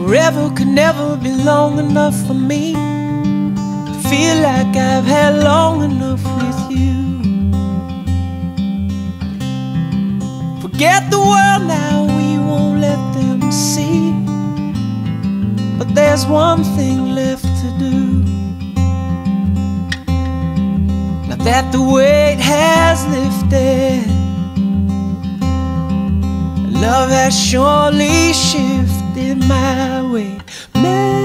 Forever could never be long enough for me to feel like I've had long enough with you. Forget the world now, we won't let them see. But there's one thing left to do. Now that the weight has lifted, love has surely shifted my way. Marry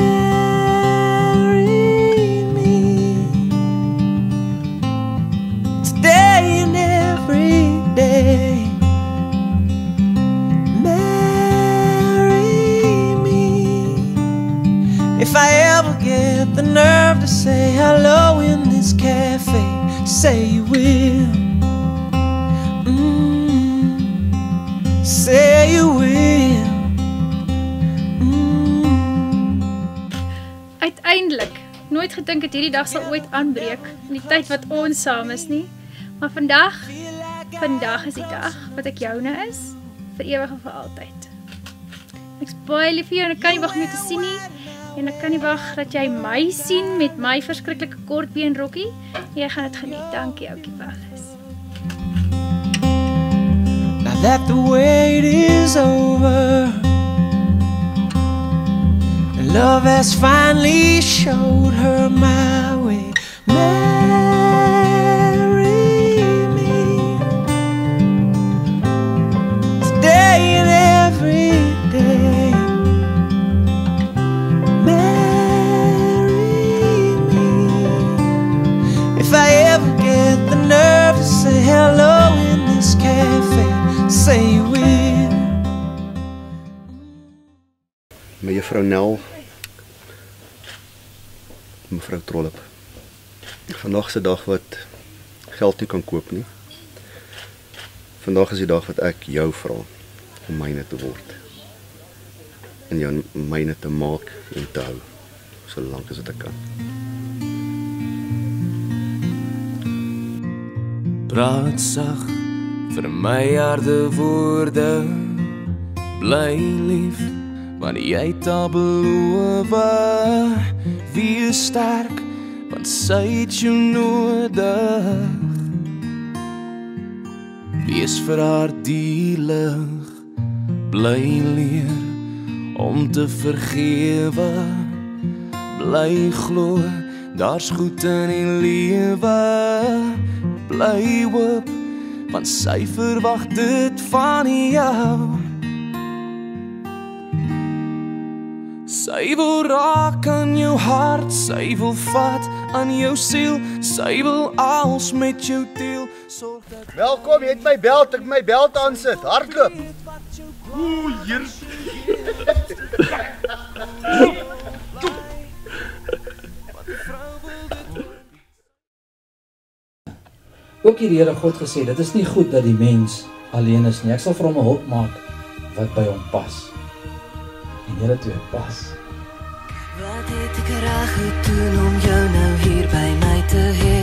me today and every day. If I ever get the nerve to say hello in this cafe, say you will. Say you will. Uiteindelik, nooit gedink het hierdie dag sal ooit aanbreek in die tyd wat ons saam is nie. Maar vandag is die dag wat ek joune is, vir ewig en vir altyd. Ek is baie lief vir jou en ek kan nie wag om jou te sien nie. En ek kan nie wag dat jy my sien met my verskriklike kortbeenrokkie. Jy gaan dit geniet. Dankie, oukie Paulus. Now that the wait is over and love has finally showed her my way. Marry me today and every day. Say hello in this cafe, say you will. Mevrou Nel, mevrou Trollip. Vandag is 'n dag wat geld nie kan koop nie. Vandag is die dag wat ek jou vra om myne te word. En jou myne te maak en te hou, solank as wat ek kan. Praat sag vir my harde woorde, bly lief wanneer jy daar beloof. Wees sterk want sy het jou nodig. Wees vir haar die lig, bly leer om te vergewe. Bly glo, daar's goed in die lewe. Bly hoop, want sy verwag dit van jou. Sy wil raak aan jou hart, sy wil vat aan jou siel, sy wil alles met jou deel. Welkom, jy het my belt, ek my belt aansit, hardloop. Oeh, hier. Ook hier die Here God gesê, dit is nie goed dat die mens alleen is nie. Ek sal vir hom 'n hulp maak wat by hom pas. En julle twee pas. Wat het ek reg gedoen om jou nou hier by my te hê?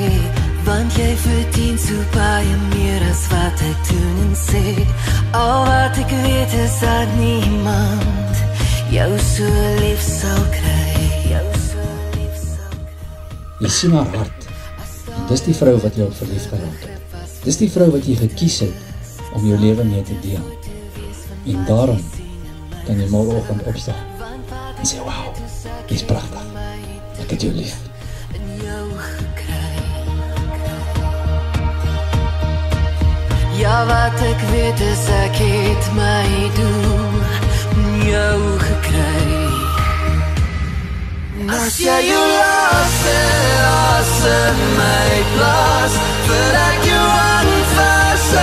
Want jy verdien so baie meer as wat ek doen en sê. Al wat ek weet is dat niemand jou so lief sal kry. Jy sien haar hart. En dis die vrou wat jou op verlief geraak het. Dis die vrou wat jy gekies het om jou lewe mee te deel. En daarom kan jy môreoggend opstaan en sê, wauw, jy is pragtig. Ek het jou lief. Ja, wat ek weet is ek het my doel in jou gekry. As jy jou laaste as in my plaas, vir ek jou aanvasig.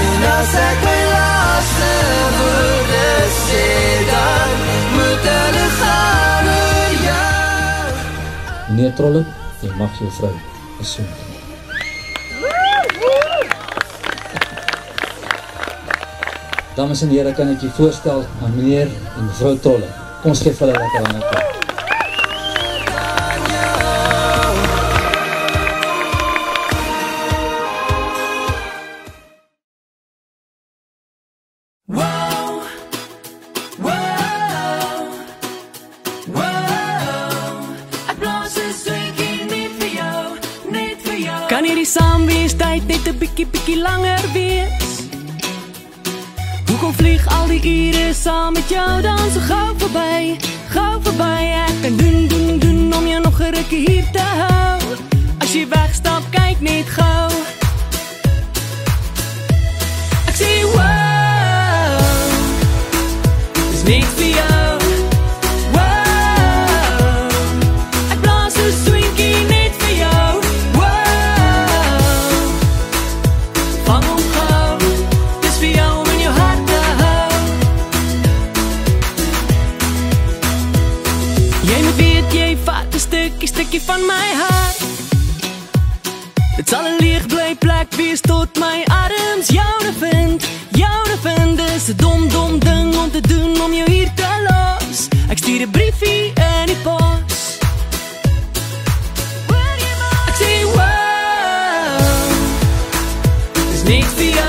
En as ek my laaste woorde sê, dan moet hulle gaan oor jou. Meneer Trollip, jy mag jou vrou besoek. Dames en heren, kan ek jy voorstel aan meneer en mevrou Trollip. Kom ons geef hulle lekker aan het. Wow, wow. Kan hierdie saamweestyd net 'n bietjie langer wees? Hoekom vlieg al die ure saam met jou dan so gou verby? Gou verby, ek kan doen om jou nog 'n rukkie hier te hou. As jy wegstap, kyk net gou. Ek sê wow, dis net vir jou. Stukkie van my hart. Dit sal 'n leeg bly plek wees tot my arms joune vind. Dis 'n dom ding om te doen om jou hier te los. Ek stuur 'n briefie in die pos. Ek sê wow, dis net vir jou.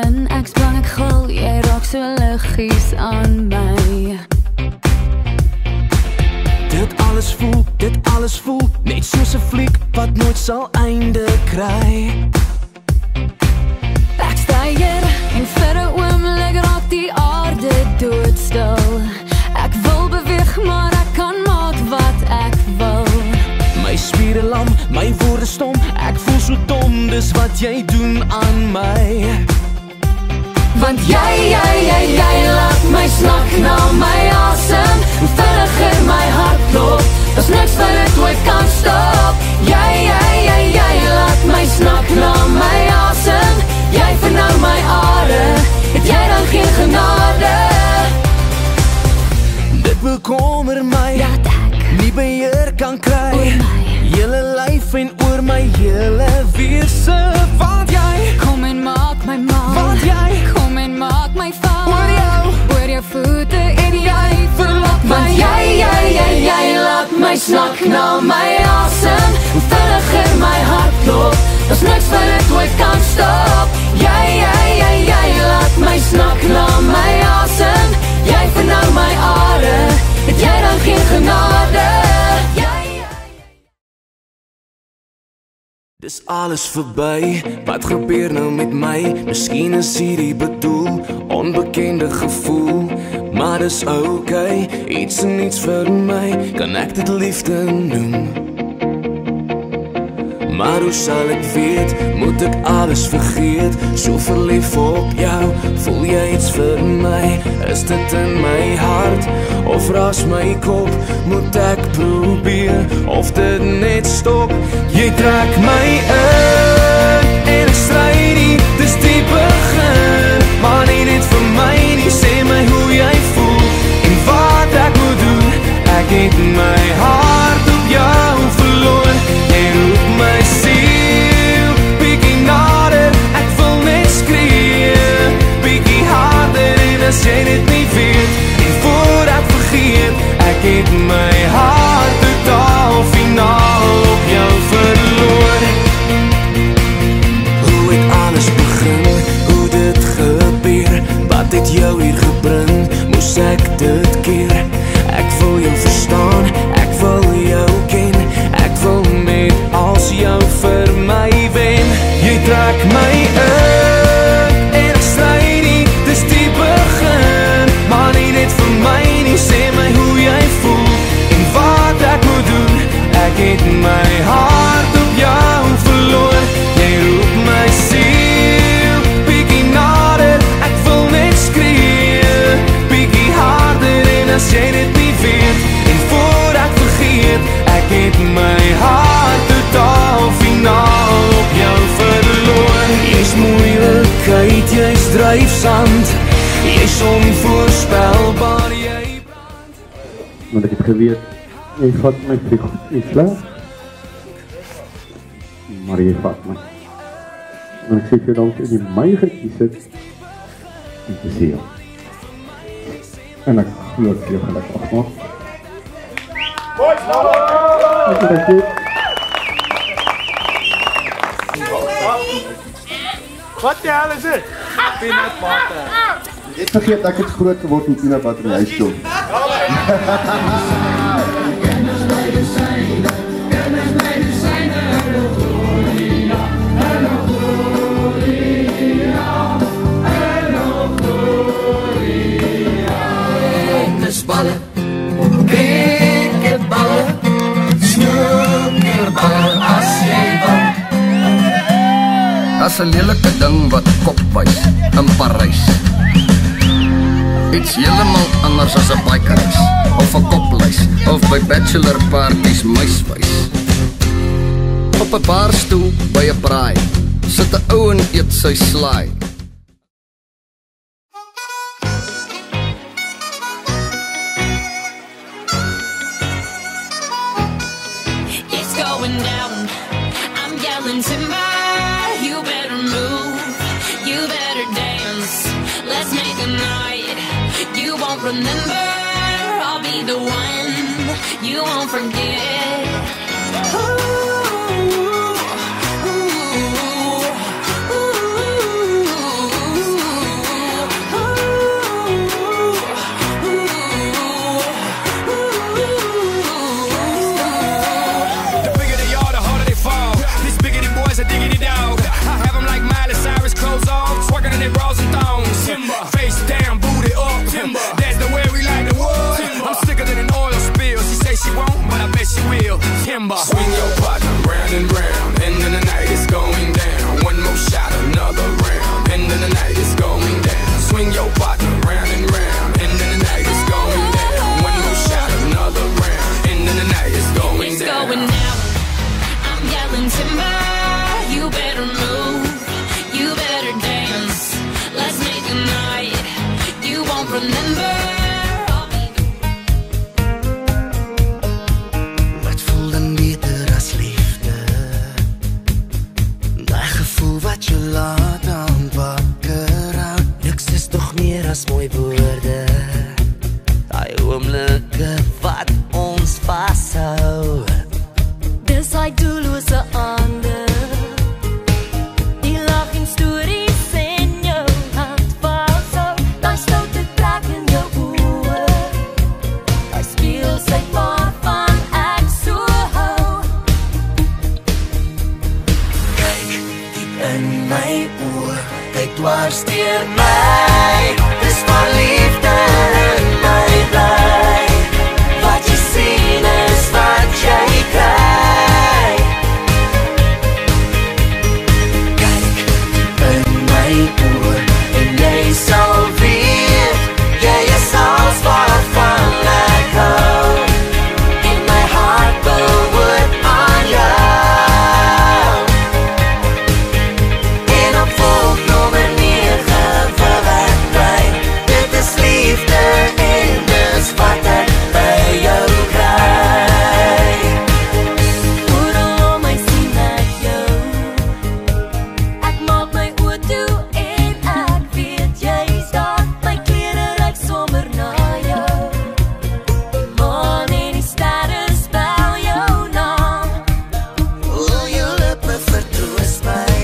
In, ek's bang ek gil, jy raak so liggies aan my. Dit alles voel, net soos 'n fliek wat nooit sal einde kry. Ek steier en vir 'n oomblik raak die aarde doodstil. Ek wil beweeg, maar ek kan maak wat ek wil. My spiere lam, my woorde stom, ek voel so dom, dis wat jy doen aan my. Want jy laat my snak na my asem. Vinniger my hart klop, daar's niks wat dit ooit kan stop. Jy laat my snak na my asem. Jy vernou my are, het jy dan geen genade? Dit bekommer my, dat ek nie beheer kan kry. Hele lyf en oor my hele wese. Want jy kom en maak my mal. Want jy kom en maak my val. Oor jou voete en jy verlok my. Want jy laat my snak na my asem. Vinniger my hart klop, daar's niks wat dit ooit kan stop. Jy laat my snak na my asem. Jy vernou my are, het jy dan geen genade? Dis alles verby, wat gebeur nou met my? Miskien is hierdie bedoel, onbekende gevoel. Maar dis okay, iets en niets vir my, kan ek dit liefde noem. Maar hoe sal ek weet, moet ek alles vergeet? So verlief op jou, voel jy iets vir my? Is dit in my hart, of raas my kop? Moet ek probeer, of dit net stop? Jy trek my in, en ek stryd nie, dis die begin. Maar nie net vir my nie, sê my hoe jy voel, en wat ek moet doen. Ek het my hart op jou verloor, jy roep my siel, bietjie nader, ek wil net skree, bietjie harder, en as jy dit nie weet, en voor ek vergeet, ek het my hart totaal finaal op jou verloor. Hoe het alles begin, hoe dit gebeur, wat het jou hier gebring, moes ek dit keer? Ek wil jou verstaan, ek wil jou ken, ek wil met als jou vir my wen. Jy trek my in, en ek stryd nie, dis die begin. Maar nie net vir my nie, sê my hoe jy voel, en wat ek moet doen. Ek het my hart op jou verloor, jy roep my siel, bietjie nader, ek wil net skree, bietjie harder, en as jy dit nie weet, en voor ek vergeet, ek het my hart totaal finaal op jou verloor. Jy's moeilikheid, jy's dryfsand, jy's onvoorspelbaar, jy brand. Want ek het geweet, jy vat my vir goed, jy slaap, maar jy vat my. En ek sê vir jou, dat jy my gekies het, en te sê jou. En ek glo ek jou gelukkig maak. Wat die hel is dit? Peanut butter. Jy vergeet ek het groot geword met peanut butter in die huis toe. Ballen, cricketballen, snoekerballen as jy wil. As 'n lelike ding wat kop wys in Parys. Iets heeltemal anders as 'n bikerreis of 'n koplys of by bachelor parties muiswys. Op 'n barstoel by 'n braai sit 'n ou en eet sy slaai. Remember, I'll be the one you won't forget. The bigger they are, the harder they fall. These biggity boys are diggity dog. I have them like Miley Cyrus, clothes off, twerking in their bras and thongs. Face down, booty up. That's the way we like the world. I'm sicker than an oil spill. She say she won't, but I bet she will. Timber. Swing your partner round and round, and then the night is going down. One more shot, another round, and then the night is going down. Swing your partner round and round, and then the night is going down. One more shot, another round, and then the night is going down. It's going down. I'm yelling timber. You better move. You better dance. Let's make a night you won't remember. Wat voel dan beter as liefde? Daai gevoel wat jou laat aan wakker hou. Niks is toch meer as mooi woorde. Daai oomblikke wat ons vashou. Dis hy doellose aande. Die lag en stories in jou hand vashou. Daai stoute trek in jou oë. Daai speel sy waarvan ek so hou. Kyk diep in my oë. Kyk dwars deur my. Dis maar liefde in my bly. Wat jy sien is wat jy kry. Kyk in my oë en jy sal weet jy is alles waarvan ek hou. En my hart behoort aan jou. En op volk nommer 9 wil ek bly. Dit is liefde en dis wat ek by jou kry. Oral my sien ek jou. Ek maak my oë toe en ek weet jy's daar. My klere ruik sommer na jou. Die maan en die sterre spel jou naam. O, jou lippe vertroos my.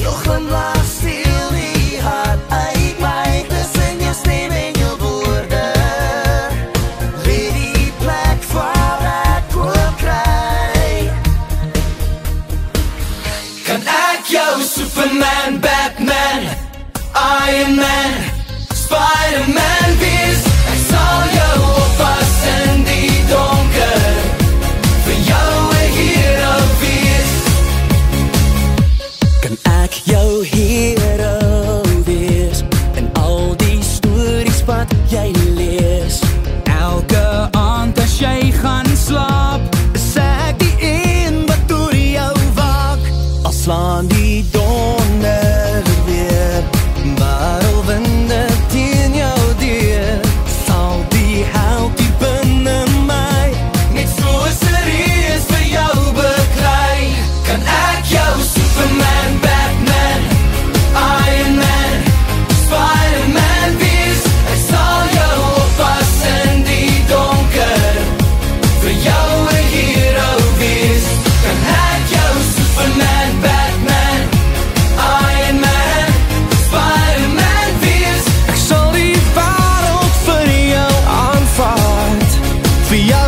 Jou glimlach steel die hart uit my. Dis in jou stem en jou woorde. Weet die plek waar ek wil kry. Kan ek jou Superman, Batman, Iron Man, Spider-Man wees? Ek sal jou oppas in die donker, vir jou 'n hero wees. Kan ek jou hero wees in al die stories wat jy lees? Elke aand as jy gaan slaap, Is ek die een wat oor jou waak? Al slaan die donder weer, maar al winde teen jou deur, sal die held die binne my net soos 'n reus vir jou beklei. Kan ek jou Superman, Batman, Iron Man, Spider-Man wees? vir jou